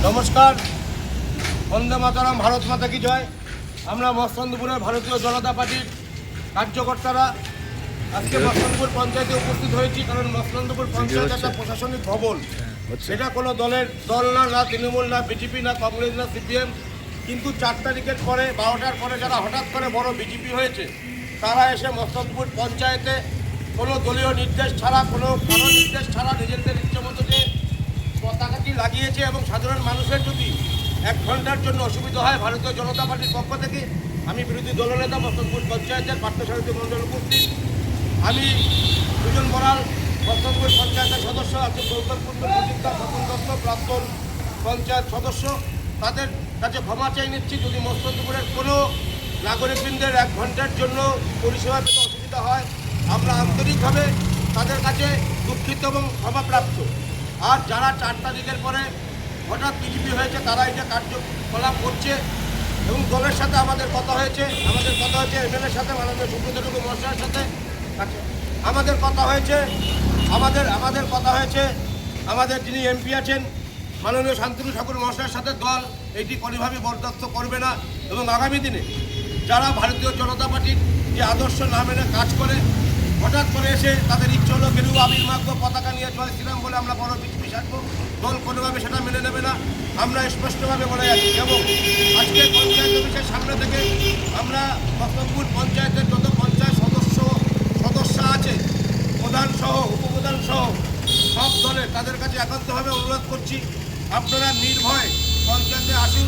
নমস্কার, বন্দে মাতরম, ভারত মাতা কি জয়। আমরা মস্তন্দপুরের ভারতীয় জনতা পার্টির কার্যকর্তারা আজকে মস্তন্দপুর পঞ্চায়েতে উপস্থিত হয়েছি, কারণ মস্তন্দপুর পঞ্চায়েত একটা প্রশাসনিক ভবন। সেটা কোনো দল না তৃণমূল, না বিজেপি, না কংগ্রেস, না সিপিএম। কিন্তু 4 তারিখের পরে 12টার পরে যারা হঠাৎ করে বড় বিজেপি হয়েছে, তারা এসে মস্তন্দপুর পঞ্চায়েতে কোনো দলীয় নির্দেশ ছাড়া, কোনো কারো নির্দেশ ছাড়া নিজেদের ইচ্ছে মতো যে পতাকাটি লাগিয়েছে। এবং সাধারণ মানুষের যদি 1 ঘন্টার জন্য অসুবিধা হয়, ভারতীয় জনতা পার্টির পক্ষ থেকে আমি বিরোধী দলনেতা মস্তন্দপুর পঞ্চায়েতের পার্থসারথী মণ্ডল উপস্থিত, আমি সুজন বড়াল, মস্তন্দপুর পঞ্চায়েতের সদস্য, আজকে গৌতমপুর স্বপন দত্ত প্রাক্তন পঞ্চায়েত সদস্য, তাদের কাছে ক্ষমা চাই নিচ্ছি যদি মস্তন্দপুরের কোনো নাগরিকবৃন্দের 1 ঘন্টার জন্য পরিষেবা পেতে অসুবিধা হয়। আমরা আন্তরিকভাবে তাদের কাছে দুঃখিত এবং ক্ষমাপ্রাপ্ত। আর যারা 4 তারিখের পরে হঠাৎ বিজেপি হয়েছে, তারা এটা কার্যকলাপ করছে এবং দলের সাথে আমাদের কথা হয়েছে এমএলএর সাথে, মাননীয় সুব্রত ঠাকুর মহাশয়ের সাথে আমাদের কথা হয়েছে। আমাদের যিনি এমপি আছেন মাননীয় শান্তনু ঠাকুর মহাশয়ের সাথে দল এটি কোনোভাবে বরদাস্ত করবে না। এবং আগামী দিনে যারা ভারতীয় জনতা পার্টির যে আদর্শ না মেনে কাজ করে, হঠাৎ করে এসে তাদের ইচ্ছে হলো গেরুয়া আবির মাখবো, পতাকা নিয়ে জয় শ্রীরাম বলে আমরা বড় বিজেপি সাজবো, দল কোনোভাবে সেটা মেনে নেবে না। আমরা স্পষ্টভাবে বলে যাচ্ছি। এবং আজকে পঞ্চায়েত অফিসের সামনে থেকে আমরা মস্তন্দপুর পঞ্চায়েতের যত পঞ্চায়েত সদস্য আছে, প্রধান সহ উপপ্রধান সহ সব দলের তাদের কাছে একান্তভাবে অনুরোধ করছি, আপনারা নির্ভয় পঞ্চায়েতে আসুন।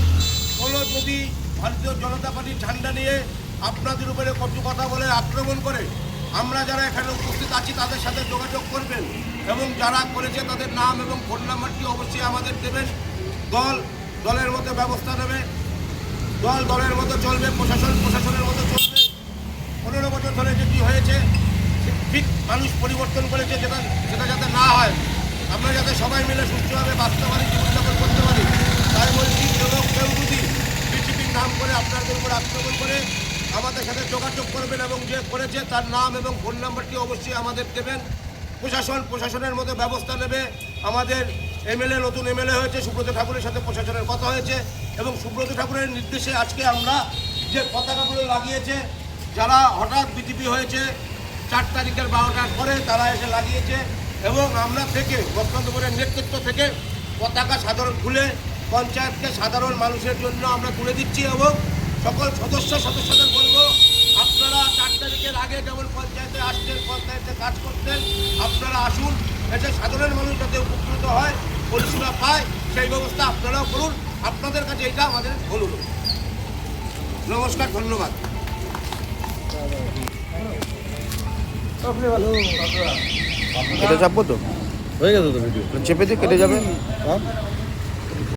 কোনো যদি ভারতীয় জনতা পার্টির ঝান্ডা নিয়ে আপনাদের উপরে কটু কথা বলে আক্রমণ করে, আমরা যারা এখানে উপস্থিত আছি তাদের সাথে যোগাযোগ করবেন এবং যারা করেছে তাদের নাম এবং ফোন নাম্বারটি অবশ্যই আমাদের দেবেন। দলের মতো ব্যবস্থা নেবে, দলের মতো চলবে, প্রশাসনের মতো চলবে। 15 বছর ধরে যেটি হয়েছে ঠিক মানুষ পরিবর্তন করেছে, সেটা যাতে না হয়, আমরা যাতে সবাই মিলে সুস্থভাবে বাঁচতে পারি, জীবনযাপন করতে পারি। তাই বলছি, কেউ যদি বিজেপির নাম করে আপনাদের উপর আক্রমণ করে আমাদের সাথে যোগাযোগ করবেন এবং যে করেছে তার নাম এবং ফোন নাম্বারটি অবশ্যই আমাদের দেবেন। প্রশাসনের মতো ব্যবস্থা নেবে। আমাদের নতুন এমএলএ হয়েছে, সুব্রত ঠাকুরের সাথে প্রশাসনের কথা হয়েছে এবং সুব্রত ঠাকুরের নির্দেশে আজকে আমরা যে পতাকাগুলো লাগিয়েছে, যারা হঠাৎ বিজেপি হয়েছে 4 তারিখের 12টার পরে তারা এসে লাগিয়েছে এবং আমরা থেকে মস্তন্দপুরের নেতৃত্ব থেকে পতাকা খুলে পঞ্চায়েতকে সাধারণ মানুষের জন্য আমরা তুলে দিচ্ছি। এবং সকল সদস্যদের বলবো, আপনারা 4 তারিখের আগে যেমন পঞ্চায়েতে আসছেন, পঞ্চায়েতে কাজ করতেন, আপনারা আসুন, এতে সাধারণ মানুষ যাতে উপকৃত হয়, পরিষেবা পায়, সেই ব্যবস্থা আপনারাও করুন। আপনাদের কাছে এটা আমাদের অনুরোধ। নমস্কার, ধন্যবাদ। কেটে চাপবো তো, হয়ে গেছে তো ভিডিও চেপে দিয়ে কেটে যাবে।